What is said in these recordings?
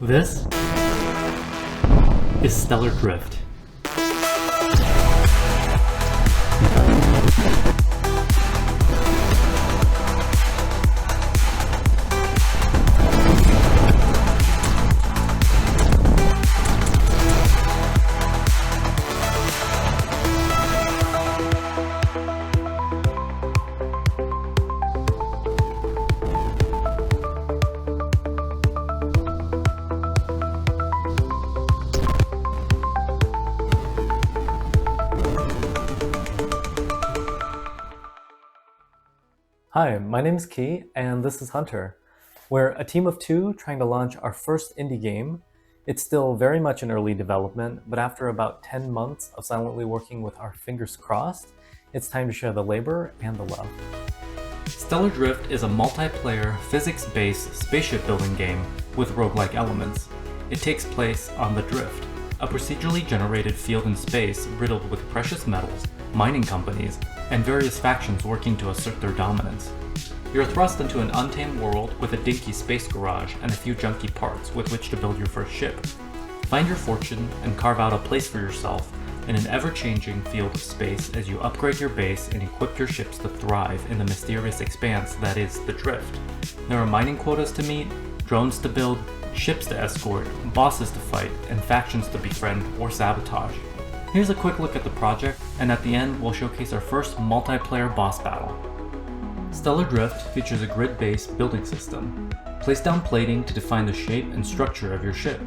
This is Stellar Drift. Hi, my name is Key, and this is Hunter. We're a team of two trying to launch our first indie game. It's still very much in early development, but after about 10 months of silently working with our fingers crossed, it's time to share the labor and the love. Stellar Drift is a multiplayer, physics-based spaceship building game with roguelike elements. It takes place on the Drift, a procedurally generated field in space riddled with precious metals, mining companies, and various factions working to assert their dominance. You're thrust into an untamed world with a dinky space garage and a few junky parts with which to build your first ship. Find your fortune and carve out a place for yourself in an ever-changing field of space as you upgrade your base and equip your ships to thrive in the mysterious expanse that is the Drift. There are mining quotas to meet, drones to build, ships to escort, bosses to fight, and factions to befriend or sabotage. Here's a quick look at the project, and at the end we'll showcase our first multiplayer boss battle. Stellar Drift features a grid-based building system. Place down plating to define the shape and structure of your ship.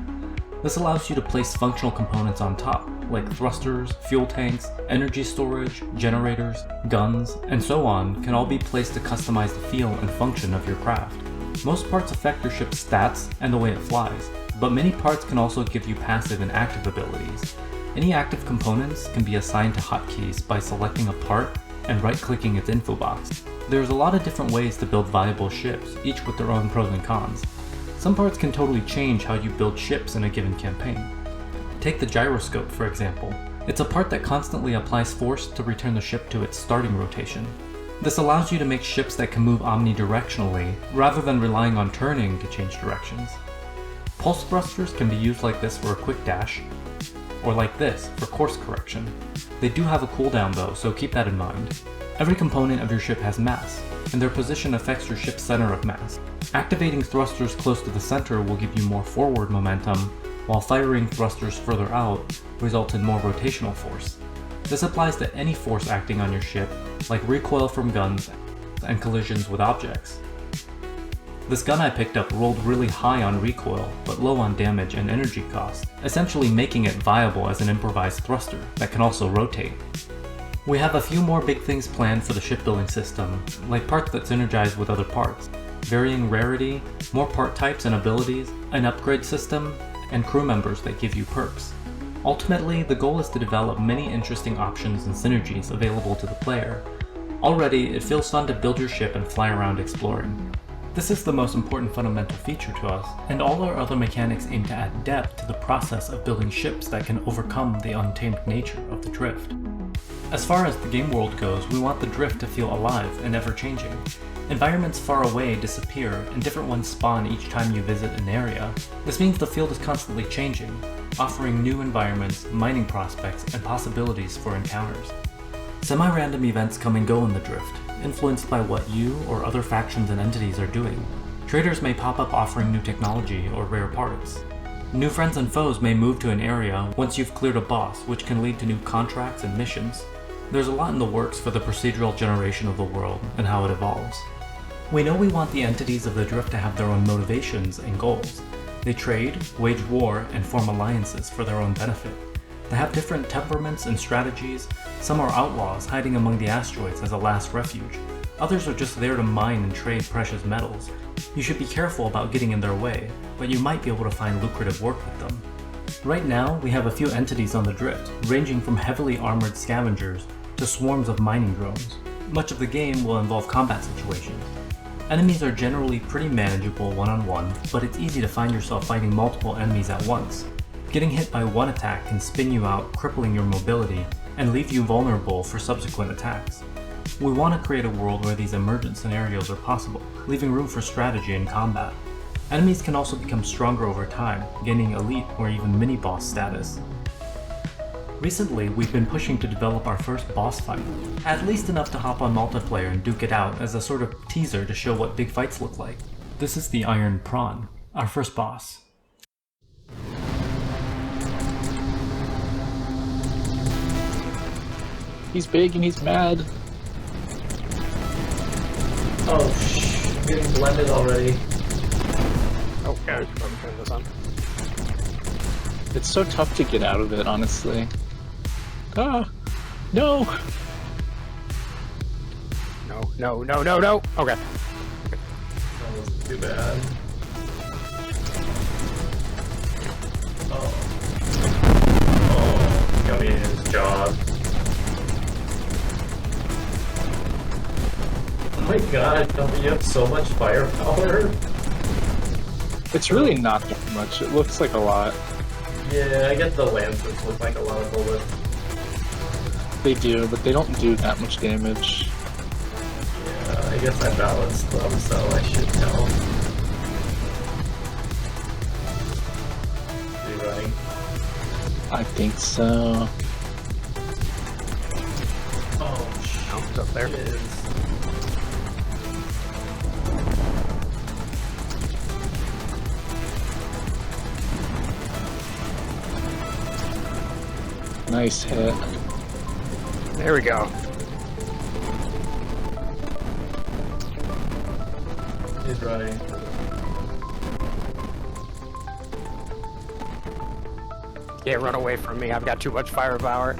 This allows you to place functional components on top, like thrusters, fuel tanks, energy storage, generators, guns, and so on can all be placed to customize the feel and function of your craft. Most parts affect your ship's stats and the way it flies, but many parts can also give you passive and active abilities. Any active components can be assigned to hotkeys by selecting a part and right-clicking its info box. There's a lot of different ways to build viable ships, each with their own pros and cons. Some parts can totally change how you build ships in a given campaign. Take the gyroscope, for example. It's a part that constantly applies force to return the ship to its starting rotation. This allows you to make ships that can move omnidirectionally, rather than relying on turning to change directions. Pulse thrusters can be used like this for a quick dash, or like this for course correction. They do have a cooldown though, so keep that in mind. Every component of your ship has mass, and their position affects your ship's center of mass. Activating thrusters close to the center will give you more forward momentum, while firing thrusters further out results in more rotational force. This applies to any force acting on your ship, like recoil from guns and collisions with objects. This gun I picked up rolled really high on recoil, but low on damage and energy cost, essentially making it viable as an improvised thruster that can also rotate. We have a few more big things planned for the shipbuilding system, like parts that synergize with other parts, varying rarity, more part types and abilities, an upgrade system, and crew members that give you perks. Ultimately, the goal is to develop many interesting options and synergies available to the player. Already, it feels fun to build your ship and fly around exploring. This is the most important fundamental feature to us, and all our other mechanics aim to add depth to the process of building ships that can overcome the untamed nature of the Drift. As far as the game world goes, we want the Drift to feel alive and ever-changing. Environments far away disappear, and different ones spawn each time you visit an area. This means the field is constantly changing, offering new environments, mining prospects, and possibilities for encounters. Semi-random events come and go in the Drift, influenced by what you or other factions and entities are doing. Traders may pop up offering new technology or rare parts. New friends and foes may move to an area once you've cleared a boss, which can lead to new contracts and missions. There's a lot in the works for the procedural generation of the world and how it evolves. We know we want the entities of the Drift to have their own motivations and goals. They trade, wage war, and form alliances for their own benefit. They have different temperaments and strategies. Some are outlaws hiding among the asteroids as a last refuge. Others are just there to mine and trade precious metals. You should be careful about getting in their way, but you might be able to find lucrative work with them. Right now, we have a few entities on the Drift, ranging from heavily armored scavengers to swarms of mining drones. Much of the game will involve combat situations. Enemies are generally pretty manageable one-on-one, but it's easy to find yourself fighting multiple enemies at once. Getting hit by one attack can spin you out, crippling your mobility, and leave you vulnerable for subsequent attacks. We want to create a world where these emergent scenarios are possible, leaving room for strategy and combat. Enemies can also become stronger over time, gaining elite or even mini-boss status. Recently, we've been pushing to develop our first boss fight, at least enough to hop on multiplayer and duke it out as a sort of teaser to show what big fights look like. This is the Iron Prawn, our first boss. He's big and he's mad. Oh shh, I'm getting blended already. Oh, yeah, I'm turning this on. It's so tough to get out of it, honestly. Ah! No! No. Okay. That wasn't too bad. Oh, got me in his job. Oh my god, you have so much firepower. It's really not that much. It looks like a lot. Yeah, I guess the lancers look like a lot of bullets. They do, but they don't do that much damage. Yeah, I guess I balanced them, so I should know. Is he running? I think so. Oh, It's up there. It is. Nice hit. There we go. He's running. Can't run away from me. I've got too much firepower.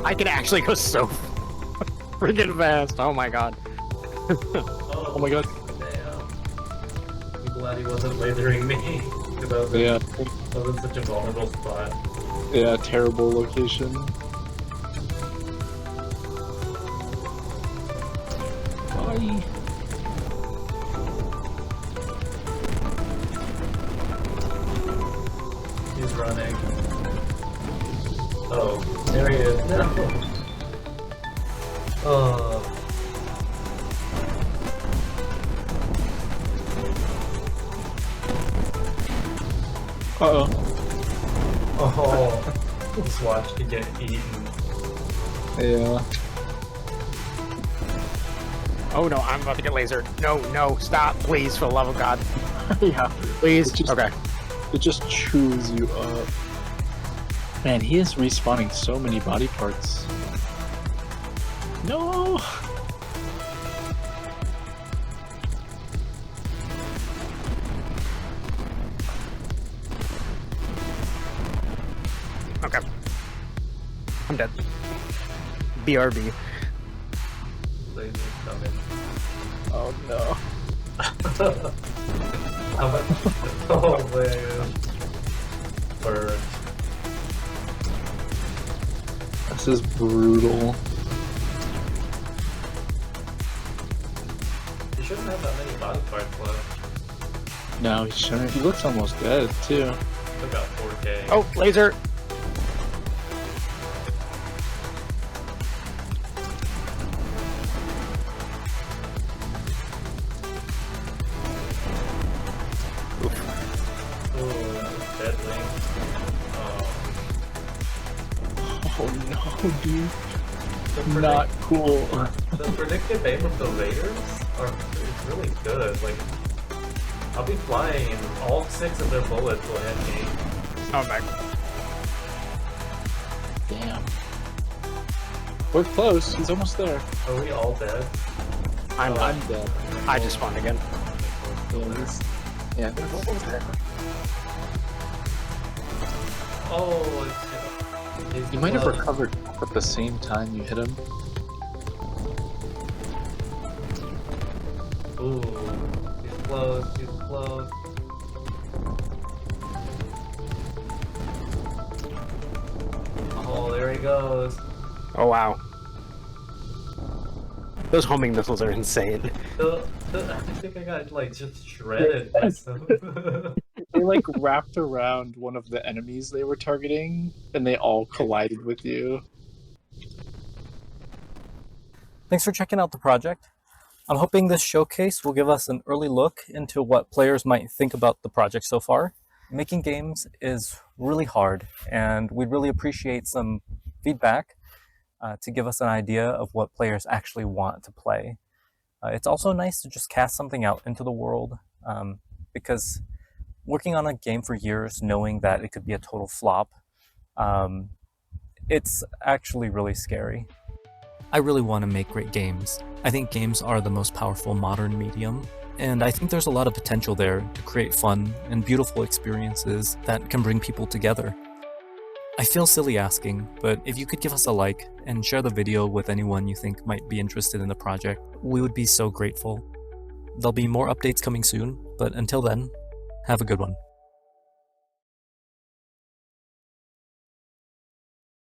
I can actually go so freaking fast. Oh my god. Oh my god. Damn. I'm glad he wasn't lasering me. Because Yeah. I was in such a vulnerable spot. Yeah, terrible location. Bye. He's running. Oh, there he is. No. Oh. Uh-oh. Oh. Just watch to get eaten. Yeah. Oh no, I'm about to get lasered. No, stop, please, for the love of God. Yeah. Please. Just- Okay. It just chews you up. Man, he is respawning so many body parts. No! Okay. I'm dead. BRB. Laser's coming. Oh no. How much? Oh man. Burn. This is brutal. You shouldn't have that many body parts left. No, he shouldn't. He looks almost dead, too. Took out 4K. Oh, laser! Oh, that was deadly. Oh no, dude. The Not cool. The predictive aim of the Raiders is really good. Like, I'll be flying and all 6 of their bullets will hit me. Oh my. Damn. We're close. He's almost there. Are we all dead? I'm dead. I just spawned again. Yeah, they're almost there. Oh, it's... You might have recovered at the same time you hit him. Ooh, he's close, he's close. Oh, there he goes. Oh wow. Those homing missiles are insane. I think I got, like, just shredded by some... They like wrapped around one of the enemies they were targeting, and they all collided with you. Thanks for checking out the project. I'm hoping this showcase will give us an early look into what players might think about the project so far. Making games is really hard, and we'd really appreciate some feedback to give us an idea of what players actually want to play. It's also nice to just cast something out into the world, because working on a game for years, knowing that it could be a total flop, it's actually really scary. I really want to make great games. I think games are the most powerful modern medium, and I think there's a lot of potential there to create fun and beautiful experiences that can bring people together. I feel silly asking, but if you could give us a like and share the video with anyone you think might be interested in the project, we would be so grateful. There'll be more updates coming soon, but until then, have a good one.